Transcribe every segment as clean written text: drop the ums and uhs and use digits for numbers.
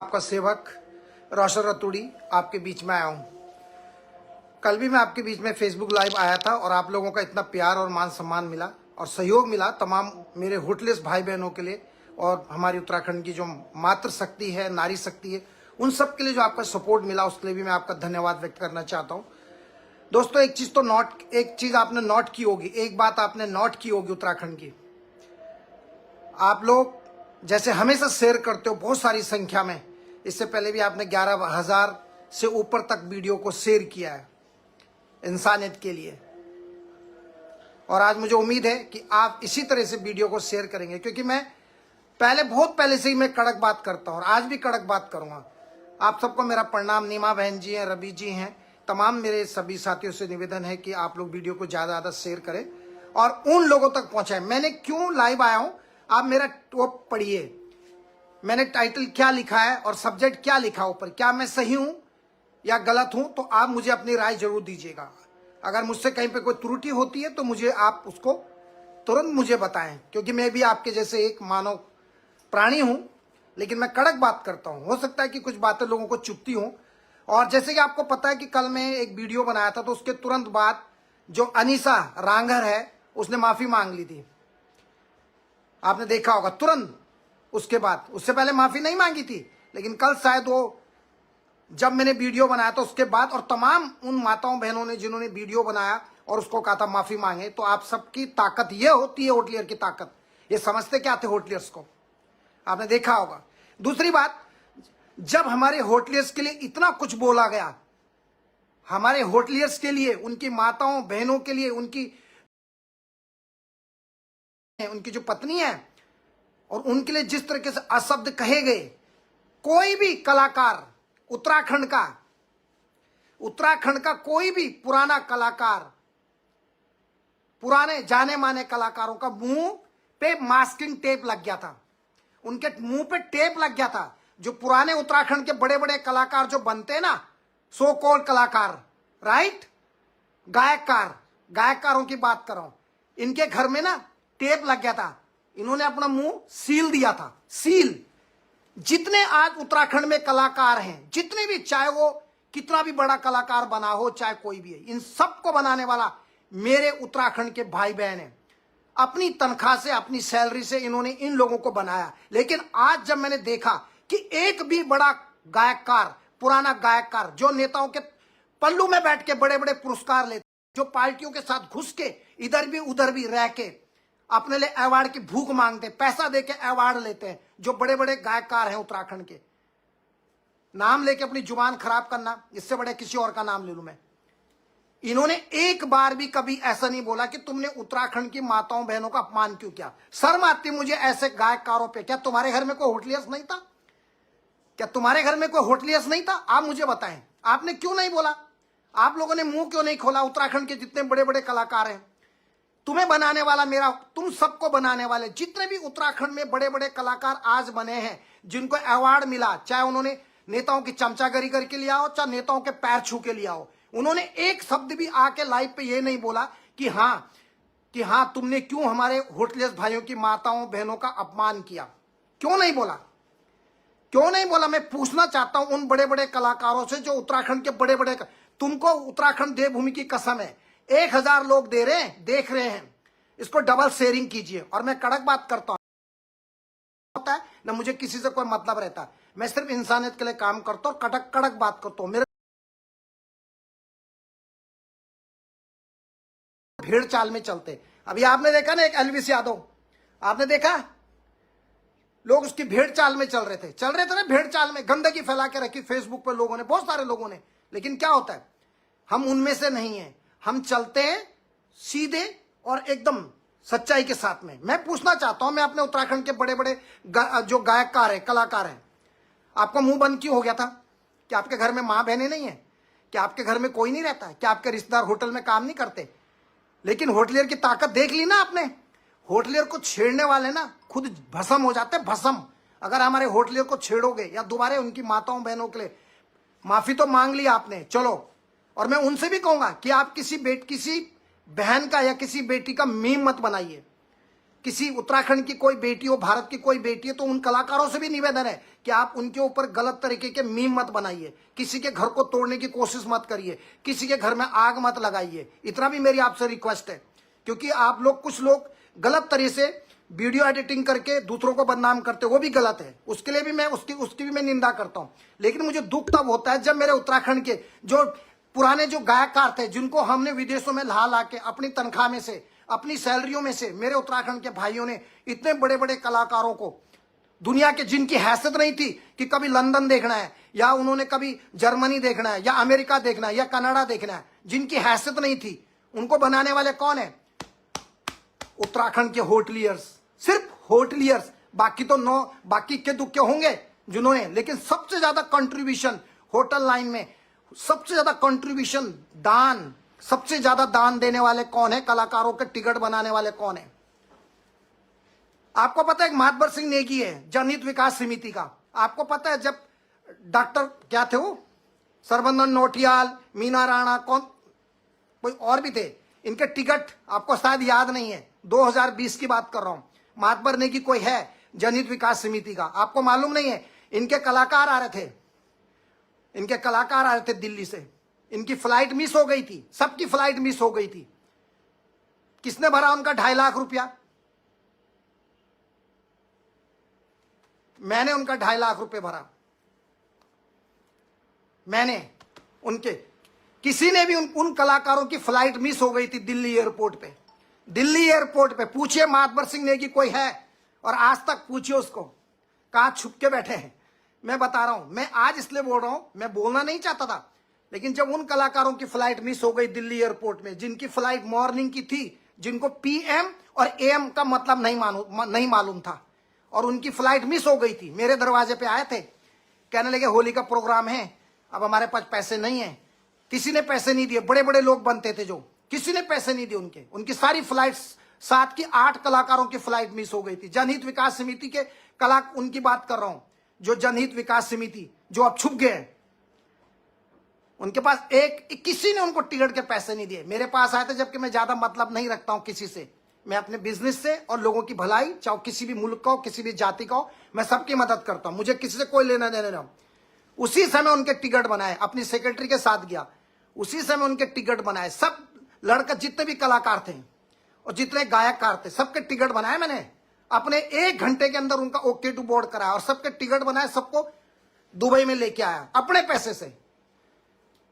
आपका सेवक रोशन रतूड़ी आपके बीच में आया हूं। कल भी मैं आपके बीच में फेसबुक लाइव आया था और आप लोगों का इतना प्यार और मान सम्मान मिला और सहयोग मिला तमाम मेरे होटलेस भाई बहनों के लिए और हमारी उत्तराखंड की जो मातृ शक्ति है, नारी शक्ति है, उन सब के लिए जो आपका सपोर्ट मिला उसके लिए भी मैं आपका धन्यवाद व्यक्त करना चाहता हूं। दोस्तों, एक चीज आपने नोट की होगी, एक बात आपने नोट की होगी उत्तराखंड की। आप लोग जैसे हमेशा शेयर करते हो बहुत सारी संख्या में, इससे पहले भी आपने 11,000 से ऊपर तक वीडियो को शेयर किया है इंसानियत के लिए, और आज मुझे उम्मीद है कि आप इसी तरह से वीडियो को शेयर करेंगे, क्योंकि मैं बहुत पहले से ही मैं कड़क बात करता हूं और आज भी कड़क बात करूंगा। आप सबको मेरा प्रणाम। नीमा बहन जी हैं, रवि जी हैं, तमाम मेरे सभी साथियों से निवेदन है कि आप लोग वीडियो को ज्यादा ज्यादा शेयर करें और उन लोगों तक पहुंचाएं। मैंने क्यों लाइव आया हूं, आप मेरा वो पढ़िए, मैंने टाइटल क्या लिखा है और सब्जेक्ट क्या लिखा ऊपर। क्या मैं सही हूं या गलत हूं तो आप मुझे अपनी राय जरूर दीजिएगा। अगर मुझसे कहीं पे कोई त्रुटि होती है तो मुझे आप उसको तुरंत मुझे बताएं, क्योंकि मैं भी आपके जैसे एक मानव प्राणी हूं, लेकिन मैं कड़क बात करता हूं। हो सकता है कि कुछ बातें लोगों को चुभती हों, और जैसे कि आपको पता है कि कल मैं एक वीडियो बनाया था तो उसके तुरंत बाद जो अनीसा रांघर है उसने माफी मांग ली थी, आपने देखा होगा। तुरंत उसके बाद, उससे पहले माफी नहीं मांगी थी, लेकिन कल शायद वो जब मैंने वीडियो बनाया था उसके बाद, और तमाम उन माताओं बहनों ने जिन्होंने वीडियो बनाया और उसको कहा था माफी मांगे। तो आप सबकी ताकत ये होती है, होटलियर की ताकत। ये समझते क्या थे होटलियर्स को, आपने देखा होगा। दूसरी बात, जब हमारे होटलियर्स के लिए इतना कुछ बोला गया, हमारे होटलियर्स के लिए, उनकी माताओं बहनों के लिए, उनकी जो पत्नी है और उनके लिए जिस तरीके से अशब्द कहे गए, कोई भी कलाकार उत्तराखंड का कोई भी पुराना कलाकार, पुराने जाने माने कलाकारों का मुंह पे मास्किंग टेप लग गया था, उनके मुंह पे टेप लग गया था। जो पुराने उत्तराखंड के बड़े बड़े कलाकार जो बनते हैं ना, सो कॉल्ड कलाकार, राइट, गायककारों की बात कर रहा हूं, इनके घर में ना टेप लग गया था, इन्होंने अपना मुंह सील दिया था, सील। जितने आज उत्तराखंड में कलाकार हैं, जितने भी, चाहे वो कितना भी बड़ा कलाकार बना हो, चाहे कोई भी है, इन सबको बनाने वाला मेरे उत्तराखंड के भाई बहन हैं। अपनी तनख्वाह से, अपनी सैलरी से इन्होंने इन लोगों को बनाया। लेकिन आज जब मैंने देखा कि एक भी बड़ा गायककार, पुराना गायककार जो नेताओं के पल्लू में बैठ के बड़े बड़े पुरस्कार लेते, जो पार्टियों के साथ घुस के इधर भी उधर भी रह के अपने लिए अवार्ड की भूख मांगते, पैसा देके अवार्ड लेते हैं, जो बड़े बड़े गायककार हैं उत्तराखंड के, नाम लेके अपनी जुबान खराब करना, इससे बड़े किसी और का नाम ले लूं मैं। इन्होंने एक बार भी कभी ऐसा नहीं बोला कि तुमने उत्तराखंड की माताओं बहनों का अपमान क्यों किया। शर्म आती मुझे ऐसे गायककारों पे। क्या तुम्हारे घर में कोई होटलियर्स नहीं था? क्या तुम्हारे घर में कोई होटलियर्स नहीं था? आप मुझे बताएं, आपने क्यों नहीं बोला? आप लोगों ने मुंह क्यों नहीं खोला? उत्तराखंड के जितने बड़े बड़े कलाकार हैं, तुम्हें बनाने वाला मेरा, तुम सबको बनाने वाले जितने भी उत्तराखंड में बड़े बड़े कलाकार आज बने हैं, जिनको अवार्ड मिला, चाहे उन्होंने नेताओं की चमचागिरी करके लिया हो, चाहे नेताओं के पैर छू के लिया हो, उन्होंने एक शब्द भी आके लाइव पे ये नहीं बोला कि हाँ तुमने क्यों हमारे होटलियर्स भाइयों की माताओं बहनों का अपमान किया। क्यों नहीं बोला? क्यों नहीं बोला? मैं पूछना चाहता हूं उन बड़े बड़े कलाकारों से जो उत्तराखंड के बड़े बड़े, तुमको उत्तराखंड देवभूमि की कसम है, 1,000 लोग दे रहे हैं, देख रहे हैं, इसको डबल शेयरिंग कीजिए। और मैं कड़क बात करता हूं, होता है ना, मुझे किसी से कोई मतलब रहता, मैं सिर्फ इंसानियत के लिए काम करता हूं, कड़क बात करता हूं। मेरे भीड़ चाल में चलते, अभी आपने देखा ना एक एलविस यादव, आपने देखा लोग उसकी भेड़ चाल में चल रहे थे ना, भेड़ चाल में गंदगी फैला के रखी फेसबुक पर लोगों ने, बहुत सारे लोगों ने। लेकिन क्या होता है, हम उनमें से नहीं हैं, हम चलते हैं सीधे और एकदम सच्चाई के साथ में। मैं पूछना चाहता हूं, मैं अपने उत्तराखंड के बड़े बड़े जो गायककार हैं, कलाकार हैं, आपका मुंह बंद क्यों हो गया था? क्या आपके घर में माँ बहनें नहीं है? क्या आपके घर में कोई नहीं रहता है? क्या आपके रिश्तेदार होटल में काम नहीं करते? लेकिन होटलियर की ताकत देख ली ना आपने। होटलियर को छेड़ने वाले ना खुद भस्म हो जाते, भस्म। अगर हमारे होटलियर को छेड़ोगे या दोबारा उनकी माताओं बहनों के लिए, माफी तो मांग ली आपने, चलो। और मैं उनसे भी कहूंगा कि आप किसी बहन का या किसी बेटी का मीम मत बनाइए। किसी उत्तराखंड की कोई बेटी हो, भारत की कोई बेटी है, तो उन कलाकारों से भी निवेदन है कि आप उनके ऊपर गलत तरीके के मीम मत बनाइए, किसी के घर को तोड़ने की कोशिश मत करिए, किसी के घर में आग मत लगाइए। इतना भी मेरी आपसे रिक्वेस्ट है, क्योंकि आप लोग, कुछ लोग गलत तरीके से वीडियो एडिटिंग करके दूसरों को बदनाम करते, वो भी गलत है। उसके लिए भी मैं उसकी भी मैं निंदा करता हूं। लेकिन मुझे दुख तब होता है जब मेरे उत्तराखंड के जो पुराने जो गायककार थे, जिनको हमने विदेशों में ला के अपनी तनख्वाह में से, अपनी सैलरियों में से, मेरे उत्तराखंड के भाइयों ने इतने बड़े बड़े कलाकारों को, दुनिया के जिनकी हैसियत नहीं थी कि कभी लंदन देखना है, या उन्होंने कभी जर्मनी देखना है, या अमेरिका देखना है, या कनाडा देखना है, जिनकी हैसियत नहीं थी, उनको बनाने वाले कौन है? उत्तराखंड के होटलियर्स, सिर्फ होटलियर्स। बाकी तो बाकी के दुख के होंगे जिन्होंने, लेकिन सबसे ज्यादा कंट्रीब्यूशन होटल लाइन में, सबसे ज्यादा कंट्रीब्यूशन, दान, सबसे ज्यादा दान देने वाले कौन है? कलाकारों के टिकट बनाने वाले कौन है? आपको पता है महात्मा सिंह नेगी है जनहित विकास समिति का। आपको पता है जब डॉक्टर क्या थे वो, सर्वनंदन नौटियाल, मीना राणा, कौन कोई और भी थे, इनके टिकट आपको शायद याद नहीं है। 2020 की बात कर रहा हूं। महात्मा नेगी कोई है जनहित विकास समिति का, आपको मालूम नहीं है? इनके कलाकार आ रहे थे, इनके कलाकार आ रहे थे दिल्ली से, इनकी फ्लाइट मिस हो गई थी, सबकी फ्लाइट मिस हो गई थी। किसने भरा उनका 2.5 लाख रुपया? मैंने उनका 2.5 लाख रुपए भरा। मैंने उनके, किसी ने भी उन कलाकारों की फ्लाइट मिस हो गई थी दिल्ली एयरपोर्ट पे। दिल्ली एयरपोर्ट पे पूछिए महात्मा सिंह नेगी कोई है, और आज तक पूछिए उसको कहां छुप के बैठे हैं। मैं बता रहा हूं, मैं आज इसलिए बोल रहा हूं, मैं बोलना नहीं चाहता था, लेकिन जब उन कलाकारों की फ्लाइट मिस हो गई दिल्ली एयरपोर्ट में, जिनकी फ्लाइट मॉर्निंग की थी, जिनको पीएम और एएम का मतलब नहीं मालूम था, और उनकी फ्लाइट मिस हो गई थी, मेरे दरवाजे पे आए थे, कहने लगे होली का प्रोग्राम है, अब हमारे पास पैसे नहीं है। किसी ने पैसे नहीं दिए, बड़े बड़े लोग बनते थे जो, किसी ने पैसे नहीं दिए। उनकी सारी फ्लाइट, 7 की 8 कलाकारों की फ्लाइट मिस हो गई थी। जनहित विकास समिति के उनकी बात कर रहा हूं, जो जनहित विकास समिति जो अब छुप गए, उनके पास किसी ने उनको टिकट के पैसे नहीं दिए। मेरे पास आए थे, जबकि मैं ज्यादा मतलब नहीं रखता हूं किसी से, मैं अपने बिजनेस से और लोगों की भलाई, चाहे किसी भी मुल्क का हो, किसी भी जाति का हो, मैं सबकी मदद करता हूं, मुझे किसी से कोई लेना देना नहीं। उसी समय उनके टिकट बनाए, अपनी सेक्रेटरी के साथ गया, उसी समय उनके टिकट बनाए। सब लड़का, जितने भी कलाकार थे और जितने गायककार थे, सबके टिकट बनाए मैंने। अपने 1 घंटे के अंदर उनका ओके टू बोर्ड कराया, और सबके टिकट बनाए, सबको दुबई में लेके आया अपने पैसे से।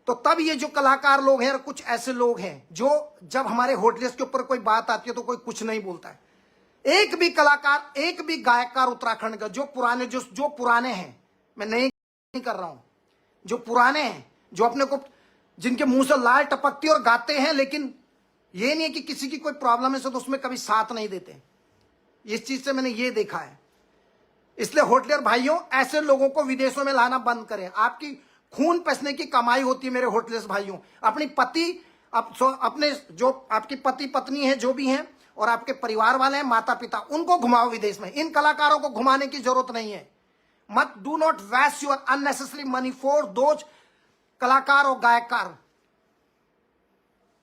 तो तब ये जो कलाकार लोग हैं, और कुछ ऐसे लोग हैं जो जब हमारे होटलियर्स के ऊपर कोई बात आती है तो कोई कुछ नहीं बोलता है। एक भी कलाकार, एक भी गायककार उत्तराखंड का जो पुराने हैं, मैं नहीं कर रहा हूं, जो पुराने हैं, जो अपने को, जिनके मुंह से लाल टपकती और गाते हैं, लेकिन ये नहीं है कि किसी की कोई प्रॉब्लम है तो उसमें कभी साथ नहीं देते। इस चीज से मैंने ये देखा है। इसलिए होटलियर भाइयों, ऐसे लोगों को विदेशों में लाना बंद करें। आपकी खून पसीने की कमाई होती है मेरे होटलियर भाइयों। अपनी अपने जो आपकी पति पत्नी है, जो भी हैं, और आपके परिवार वाले हैं, माता पिता, उनको घुमाओ विदेश में। इन कलाकारों को घुमाने की जरूरत नहीं है। मत, do not waste your unnecessary money for those कलाकार और गायककार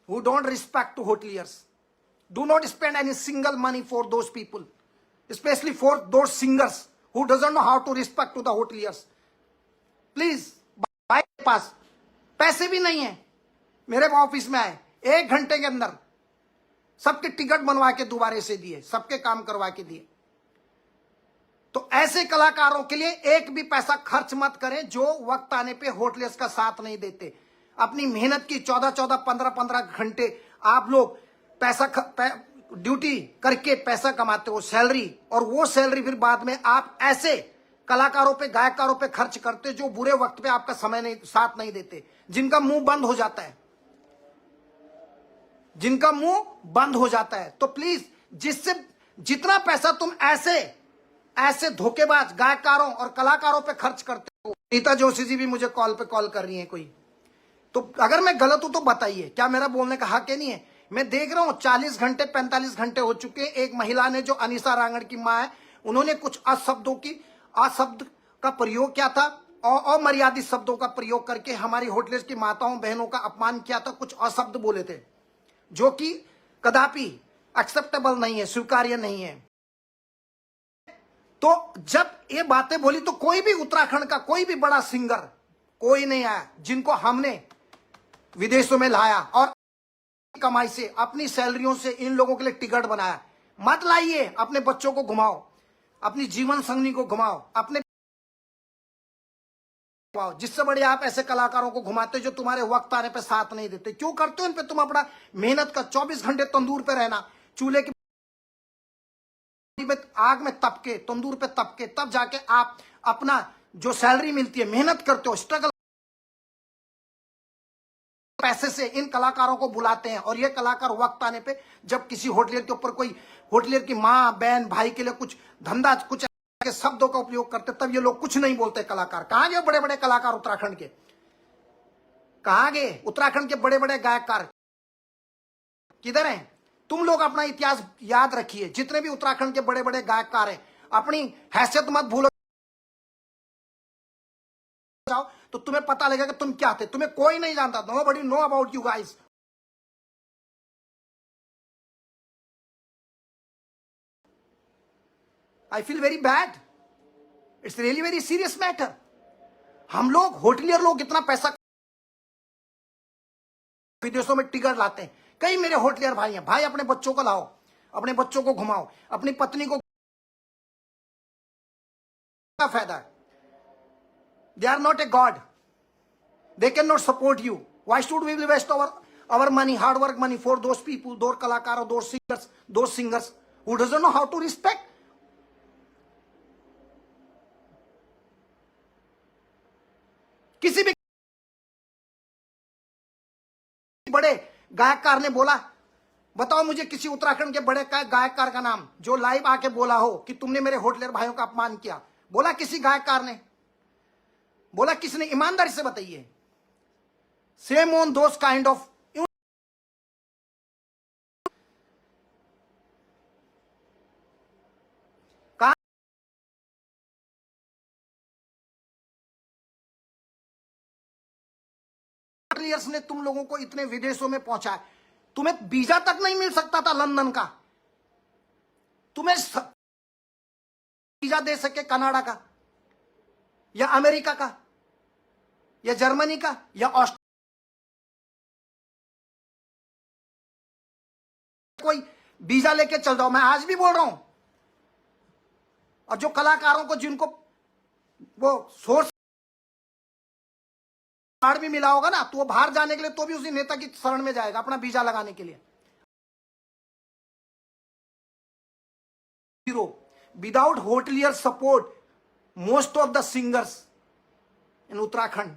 who don't respect to hoteliers. Do not spend any single money for those people, especially for those singers who doesn't know how to respect to the hoteliers. Please, भाई के पास पैसे भी नहीं है, मेरे office में आए, 1 घंटे के अंदर सबके टिकट बनवा के दोबारा से दिए, सबके काम करवा के दिए। तो ऐसे कलाकारों के लिए एक भी पैसा खर्च मत करें जो वक्त आने पे होटलियर्स का साथ नहीं देते। अपनी मेहनत की 14-14, 15-15 घंटे आप लोग ड्यूटी करके पैसा कमाते हो, सैलरी, और वो सैलरी फिर बाद में आप ऐसे कलाकारों पे, गायककारों पे खर्च करते जो बुरे वक्त पे आपका साथ नहीं देते, जिनका मुंह बंद हो जाता है, जिनका मुंह बंद हो जाता है। तो प्लीज, जिससे जितना पैसा तुम ऐसे धोखेबाज गायककारों और कलाकारों पे खर्च करते हो। नीता जोशी जी भी मुझे कॉल कर रही है कोई, तो अगर मैं गलत हूं तो बताइए, क्या मेरा बोलने का हक है? नहीं है। मैं देख रहा हूं 40 घंटे 45 घंटे हो चुके हैं। एक महिला ने, जो अनीसा रांगड़ की मां है, उन्होंने कुछ अशब्द का प्रयोग किया था, और अमर्यादित शब्दों का प्रयोग करके हमारी होटलियर्स की माताओं बहनों का अपमान किया था, कुछ अशब्द बोले थे, जो कि कदापि एक्सेप्टेबल नहीं है, स्वीकार्य नहीं है। तो जब ये बातें बोली तो कोई भी उत्तराखंड का कोई भी बड़ा सिंगर कोई नहीं आया जिनको हमने विदेशों में लाया और कमाई से अपनी सैलरियों से इन लोगों के लिए टिकट बनाया। मत लाइए, अपने बच्चों को घुमाओ, अपनी जीवन संगनी को घुमाओ, अपने जिससे बड़े आप ऐसे कलाकारों को घुमाते जो तुम्हारे वक्त आने पे साथ नहीं देते। क्यों करते हो इन पे तुम अपना मेहनत का 24 घंटे तंदूर पे रहना, चूल्हे की आग में तपके, तंदूर पे तपके, तब जाके आप अपना जो सैलरी मिलती है, मेहनत करते हो, स्ट्रगल पैसे से इन कलाकारों को बुलाते हैं। और ये कलाकार वक्त आने पे जब किसी होटलियर के ऊपर कोई होटलियर की माँ बहन भाई के लिए कुछ धंधा कुछ के शब्दों का उपयोग करते तब ये लोग कुछ नहीं बोलते। कलाकार कहां गए? बड़े बड़े कलाकार उत्तराखंड के कहां गए? उत्तराखंड के बड़े बड़े गायककार किधर हैं? तुम लोग अपना इतिहास याद रखिए। जितने भी उत्तराखंड के बड़े बड़े गायककार हैं, अपनी हैसियत मत भूलो जाओ तो तुम्हें पता लगेगा कि तुम क्या थे। तुम्हें कोई नहीं जानता। Nobody know about you guys. I feel very bad. It's really very serious matter. हम लोग होटलियर लोग इतना पैसा विदेशों में टिकट लाते हैं। कई मेरे होटलियर भाई हैं। भाई अपने बच्चों को लाओ, अपने बच्चों को घुमाओ, अपनी पत्नी को क्या फायदा है? They are not a god, they can not support you. Why should we waste our money, hard work money for those people, those कलाकार, those singers who doesn't know how to respect? किसी भी बड़े गायककार ने बोला, बताओ मुझे किसी उत्तराखंड के बड़े गायककार का नाम जो लाइव आके बोला हो कि तुमने मेरे होटलियर भाइयों का अपमान किया। बोला किसी गायककार ने? बोला किसने? ईमानदारी से बताइए। Same on those kind of ने तुम लोगों को इतने विदेशों में पहुंचाया। तुम्हें वीजा तक नहीं मिल सकता था लंदन का। तुम्हें वीजा दे सके कनाडा का या अमेरिका का या जर्मनी का या ऑस्ट्रेलिया, कोई वीजा लेके चल जाओ। मैं आज भी बोल रहा हूं। और जो कलाकारों को जिनको वो सोर्स कार्ड भी मिला होगा ना, तो वो बाहर जाने के लिए तो भी उसी नेता की शरण में जाएगा अपना वीजा लगाने के लिए। Without hotelier support most of the singers इन उत्तराखंड,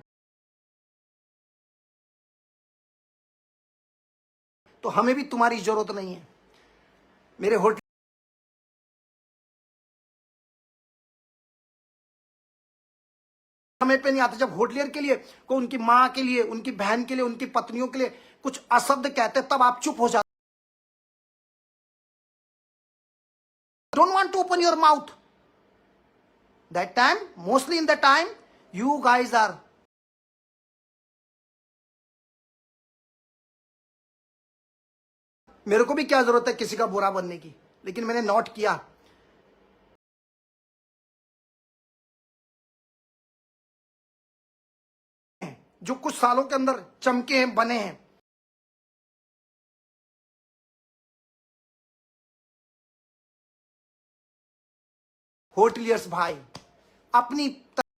तो हमें भी तुम्हारी जरूरत नहीं है। मेरे होटल समय पे नहीं आते। जब होटलियर के लिए को उनकी मां के लिए, उनकी बहन के लिए, उनकी पत्नियों के लिए कुछ अशब्द कहते तब आप चुप हो जाते। Don't want to open your mouth that time. Mostly in the time you guys are मेरे को भी क्या जरूरत है किसी का बुरा बनने की, लेकिन मैंने नोट किया जो कुछ सालों के अंदर चमके हैं, बने हैं। होटलियर्स भाई अपनी